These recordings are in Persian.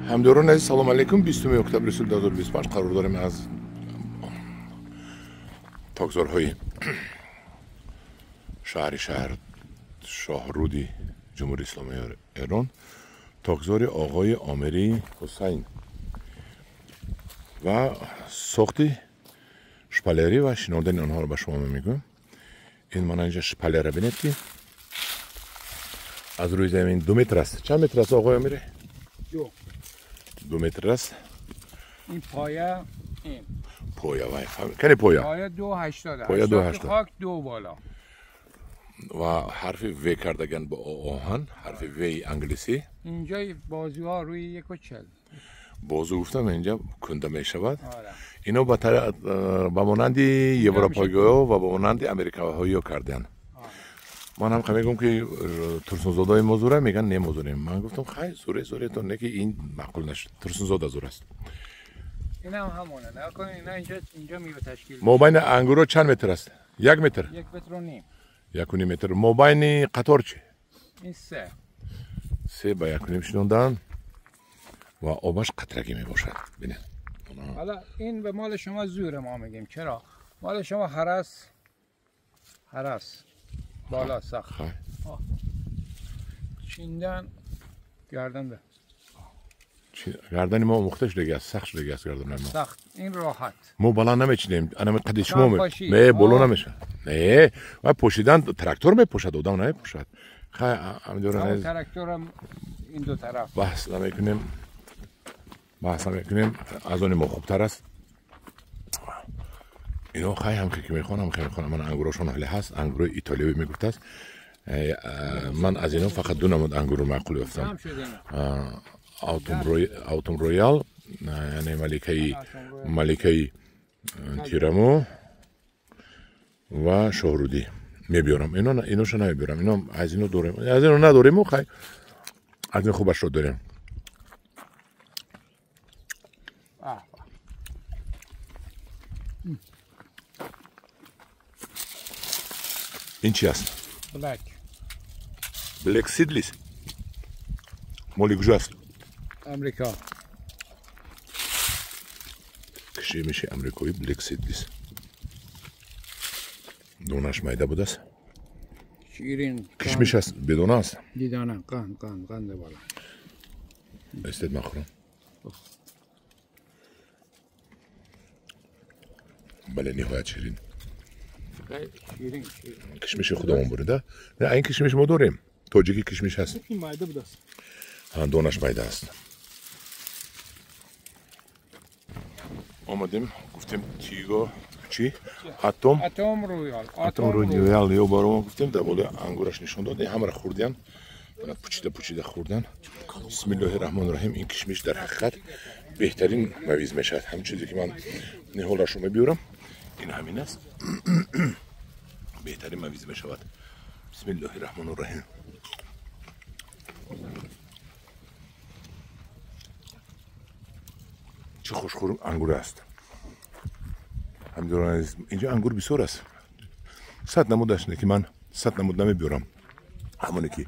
همداران عزیز سلام علیکم. 20 اکتبر سال 2025 قرار داریم از تاکزارهای شهر شاهرودی جمهوری اسلامی ایران، تاکزار آقای آمری حسین و ساخت شپلری و شنودن آنها رو به شما میگم. این من اینجا شپلر بینید که از روی زمین 2 متر است. چند متر است آقای آمری؟ 2 متر است. این پایه این پایه وای کنی پایه 280 پایه 280 خاک 2 بالا و حرف و کردگن با آهن، حرف و انگلیسی. اینجا بازوها روی 1.40 بازو گفتم اینجا کنده می شود. آره. اینو با مانند اروپایی ها و با مانند امریکایی ها کردن. من هم میگم که ترسونزادای مزوره میگن نه مزوره. من گفتم خیلی زوره تو نه که این معقول نشد. ترسونزادا زور است. این هم همونه. نه کنین اینا اینجا میوه تشکیل. مابین انگورا چند متر است؟ 1 متر. 1 متر و نیم. 1.5 متر. مابین قطار چه؟ این 3 به 1.5 شنوندن و آبش قطرگی می باشد. ببینید. حالا این به مال شما زوره ما میگیم. چرا؟ مال شما هرس بالا سخت. چیندن گردن به. گردن ما مختلف دیگه است، سخت دیگه است گردن ما. سخت. این راحت. ما بالا نمیچینیم. انا قدش ما می بالا نمیشه. نه، و پوشیدن تراکتور میپوشد آدم نمیپوشد. خیلی همینجوری تراکتور هم این دو طرف. بحث نمیکنیم. از اون ما خوبتر است. اینو خیلی هم که میخوانم من انگوراشون اهل هست. انگور ایتالیایی میگفت است. من از اینو فقط 2 نمود انگور معقول گفتم. آوتوم رویال یعنی ملکه تیرامو و شاهرودی میبیارم. اینوشو نمیبیارم. اینو از اینو داریم. از اینو نداریم و خیلی از این خوبش رو داریم. این چی است؟ بلک سیدلیس. مالی کجا است؟ امریکا. کشی میشه امریکایی بلک سیدلیس. دونش میده بود است؟ شیرین. کشمیش است؟ بدونه است؟ دیدانه. قند بالا. استید مخورم. بله نهایت شیرین. شیرین. کشمیش خودمون بریده. نه این کشمیش ما داریم. تاجیکی کشمیش هست. این میده بود است. دونش میده است. آمدیم گفتیم تیگو چی؟ اتم رویال یا برام گفتیم در بالا انگورش نشون داد. همه را خوردن. پوچیده خوردن. بسم الله الرحمن الرحیم. این کشمیش در حقیقت بهترین مویز میشد. همین چیزی که من نهالش رو میبیارم این همین است. بهترین مویز میشود. بسم الله الرحمن الرحیم. چه خوشخورم انگور است. همینجوری اینجا انگور بسیار است. 100 نمودش نه که من 100 نمود نمیبیارم. همونی که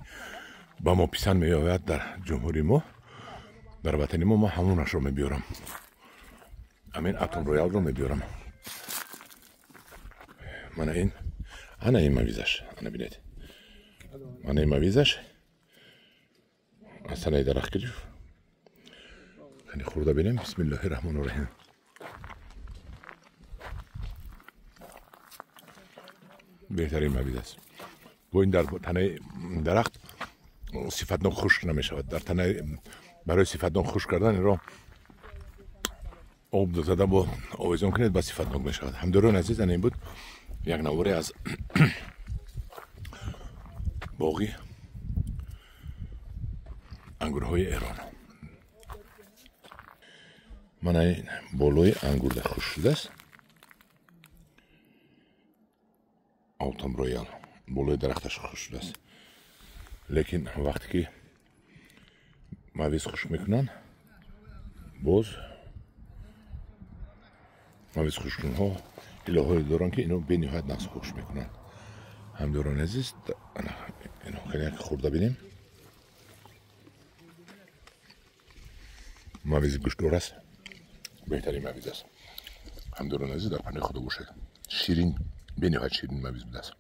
با ما پسند میآید در جمهوری ما، در وطن ما همونش رو میبیارم. همین اتم رویال رو میبیارم. من این مویزش. انا بینید. من این مویزش. از تنه درخت کجا. خیلی خورده بینیم. بسم الله الرحمن الرحیم. بهترین مویز است. با این در تنه درخت صفتناک خشک نمی شود. در تنه برای صفتناک خشک کردن این را آب زده با آویزان کنید با صفتناک می شود. همداران عزیز این بود یک نواره از باقی انگورهای ایران. من این بالای انگور در خوش شده است. آوتوم رویال بالای درختش خوش شده است. لیکن وقتی که مویز خشک میکنن باز مویز خشکون ها الهایی دارن که اینو به نهایت نقص خشک میکنن. همداران عزیز اینو خیلی خورده بینیم. مویز گوشتور است، بهترین مویز است. هم درونازی در پنه خود گوشه شیرین، به نهایت شیرین مویز بوده است.